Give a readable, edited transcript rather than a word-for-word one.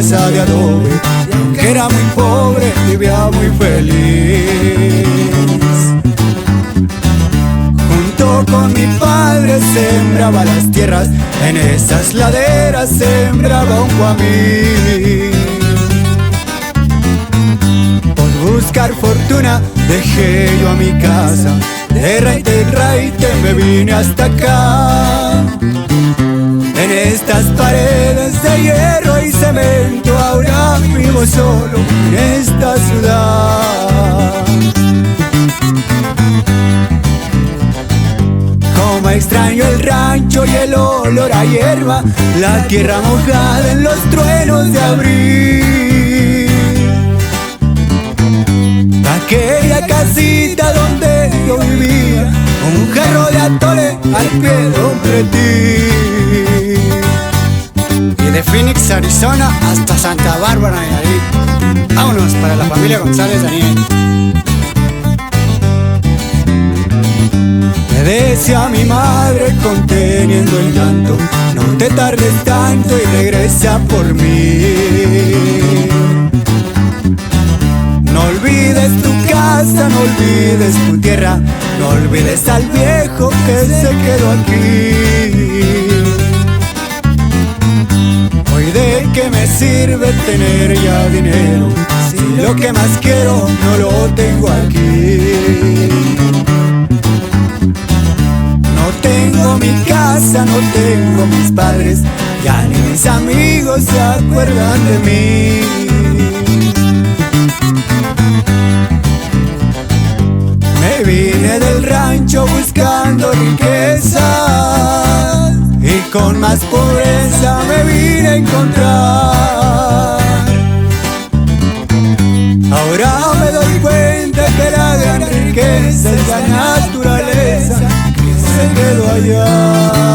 casa de adobe, y aunque era muy pobre, vivía muy feliz. Junto con mi padre sembraba las tierras, en esas laderas sembraba un guamí. Por buscar fortuna dejé yo a mi casa, de raite me vine hasta acá. En estas paredes de hierro y cemento ahora vivo solo en esta ciudad. Como extraño el rancho y el olor a hierba, la tierra mojada en los truenos de abril. Aquella casita donde yo vivía, un jarro de atole al pie de un pretil. Y de Phoenix, Arizona hasta Santa Bárbara, Nayarit. Vámonos para la familia González Daniel. Me decía mi madre conteniendo el llanto, no te tardes tanto y regresa por mí. No olvides tu casa, no olvides tu tierra, no olvides al viejo que se quedó aquí. Hoy de qué me sirve tener ya dinero, si lo que más quiero no lo tengo aquí. No tengo mi casa, no tengo mis padres, ya ni mis amigos se acuerdan de mí. Me vine del rancho buscando riqueza y con más pobreza me vine a encontrar. Ahora me doy cuenta que la gran riqueza es la naturaleza que se quedó allá.